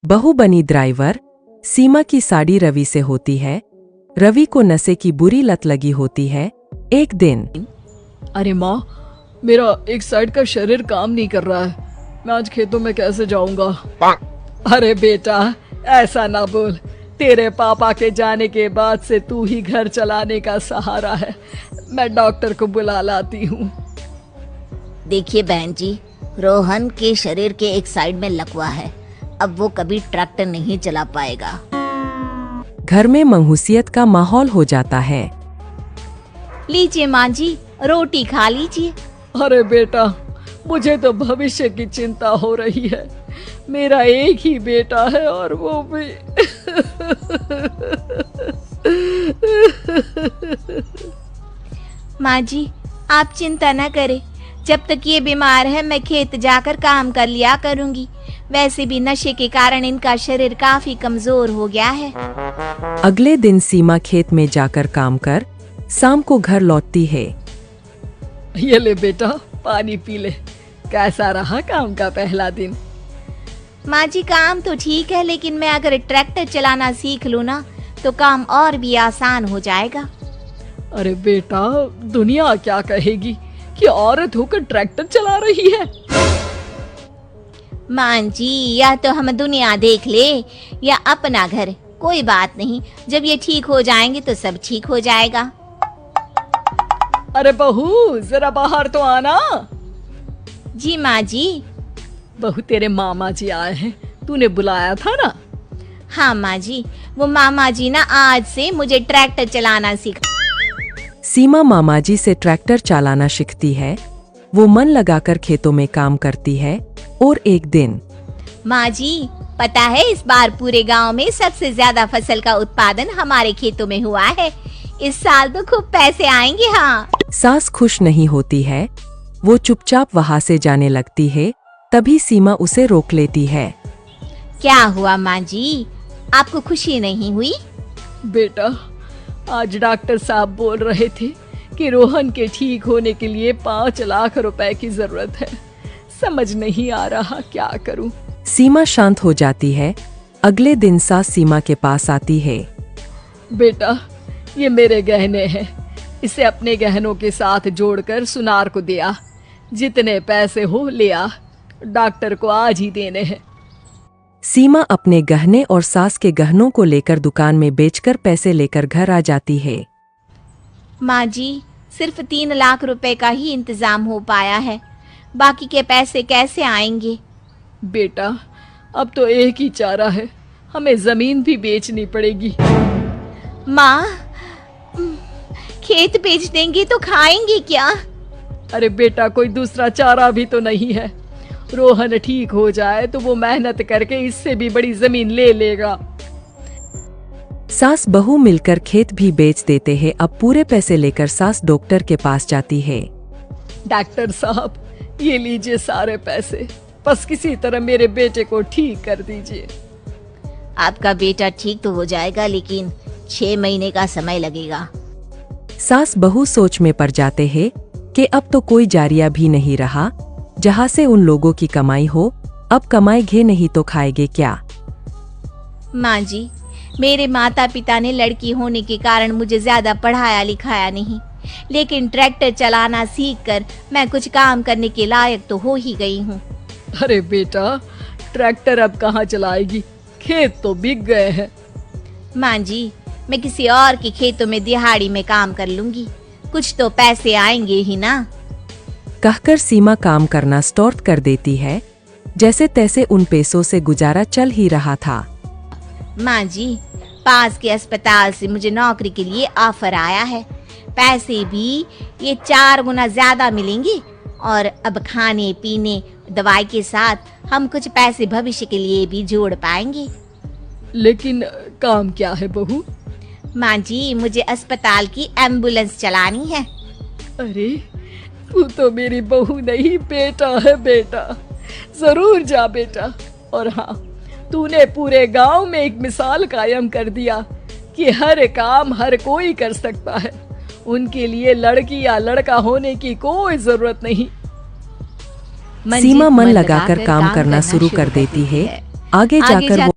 बहू बनी ड्राइवर। सीमा की साड़ी रवि से होती है। रवि को नशे की बुरी लत लगी होती है। एक दिन, अरे माँ, मेरा एक साइड का शरीर काम नहीं कर रहा है। मैं आज खेतों में कैसे जाऊंगा? अरे बेटा, ऐसा ना बोल। तेरे पापा के जाने के बाद से तू ही घर चलाने का सहारा है। मैं डॉक्टर को बुला लाती हूँ। देखिए बहन जी, रोहन के शरीर के एक साइड में लकवा है। अब वो कभी ट्रैक्टर नहीं चला पाएगा। घर में मंहूसियत का माहौल हो जाता है। लीजिए माँ जी, रोटी खा लीजिए। अरे बेटा, मुझे तो भविष्य की चिंता हो रही है। मेरा एक ही बेटा है और वो भी माँ जी, आप चिंता न करें। जब तक ये बीमार है मैं खेत जाकर काम कर लिया करूंगी। वैसे भी नशे के कारण इनका शरीर काफी कमजोर हो गया है। अगले दिन सीमा खेत में जाकर काम कर शाम को घर लौटती है। ये ले बेटा, पानी पी ले। कैसा रहा काम का पहला दिन? माँ जी, काम तो ठीक है, लेकिन मैं अगर ट्रैक्टर चलाना सीख लूँ ना तो काम और भी आसान हो जाएगा। अरे बेटा, दुनिया क्या कहेगी कि औरत होकर ट्रैक्टर चला रही है। माँ जी, या तो हम दुनिया देख ले या अपना घर, कोई बात नहीं। जब ये ठीक हो जाएंगे तो सब ठीक हो जाएगा। अरे बहू, जरा बाहर तो आना। जी माँ जी। बहू, तेरे मामा जी आए हैं, तूने बुलाया था ना? हाँ माँ जी, वो मामा जी ना आज से मुझे ट्रैक्टर चलाना सिखा। सीमा मामाजी से ट्रैक्टर चलाना सीखती है। वो मन लगाकर खेतों में काम करती है। और एक दिन, माँ जी, पता है इस बार पूरे गांव में सबसे ज्यादा फसल का उत्पादन हमारे खेतों में हुआ है। इस साल तो खूब पैसे आएंगे। हाँ। सास खुश नहीं होती है। वो चुपचाप वहाँ से जाने लगती है। तभी सीमा उसे रोक लेती है। क्या हुआ माँ जी, आपको खुशी नहीं हुई? बेटा, आज डॉक्टर साहब बोल रहे थे कि रोहन के ठीक होने के लिए 5 लाख रुपए की जरूरत है। समझ नहीं आ रहा क्या करूं। सीमा शांत हो जाती है। अगले दिन सास सीमा के पास आती है। बेटा, ये मेरे गहने हैं। इसे अपने गहनों के साथ जोड़कर सुनार को दिया। जितने पैसे हो ले आ, डॉक्टर को आज ही देने हैं। सीमा अपने गहने और सास के गहनों को लेकर दुकान में बेचकर पैसे लेकर घर आ जाती है। माँ जी, सिर्फ 3 लाख रुपए का ही इंतजाम हो पाया है। बाकी के पैसे कैसे आएंगे? बेटा, अब तो एक ही चारा है, हमें जमीन भी बेचनी पड़ेगी। माँ, खेत बेच देंगे तो खाएंगे क्या? अरे बेटा, कोई दूसरा चारा भी तो नहीं है। रोहन ठीक हो जाए तो वो मेहनत करके इससे भी बड़ी जमीन ले लेगा। सास बहू मिलकर खेत भी बेच देते हैं। अब पूरे पैसे लेकर सास डॉक्टर के पास जाती है। डॉक्टर साहब, ये लीजिए सारे पैसे। बस किसी तरह मेरे बेटे को ठीक कर दीजिए। आपका बेटा ठीक तो हो जाएगा, लेकिन 6 महीने का समय लगेगा। सास बहू सोच में पड़ जाते हैं कि अब तो कोई जारिया भी नहीं रहा जहाँ से उन लोगों की कमाई हो। अब कमाएंगे नहीं तो खाएंगे क्या? माँ जी, मेरे माता पिता ने लड़की होने के कारण मुझे ज्यादा पढ़ाया लिखाया नहीं, लेकिन ट्रैक्टर चलाना सीखकर मैं कुछ काम करने के लायक तो हो ही गई हूँ। अरे बेटा, ट्रैक्टर अब कहाँ चलाएगी? खेत तो बिक गए हैं। माँ जी, मैं किसी और के खेतों में दिहाड़ी में काम कर लूंगी। कुछ तो पैसे आएंगे ही ना। कहकर सीमा काम करना स्टार्ट कर देती है। जैसे तैसे उन पैसों से गुजारा चल ही रहा था। माँ जी, पास के अस्पताल से मुझे नौकरी के लिए ऑफर आया है। पैसे भी ये 4 गुना ज्यादा मिलेंगे और अब खाने पीने दवाई के साथ हम कुछ पैसे भविष्य के लिए भी जोड़ पाएंगे। लेकिन काम क्या है बहू? माँ जी, मुझे अस्पताल की एम्बुलेंस चलानी है। अरे, तू तो मेरी बहू नहीं, बेटा है। बेटा, जरूर जा बेटा। और हाँ, तूने पूरे गांव में एक मिसाल कायम कर दिया कि हर काम हर कोई कर सकता है। उनके लिए लड़की या लड़का होने की कोई जरूरत नहीं। सीमा मन लगाकर काम करना शुरू कर देती है। आगे जाकर वो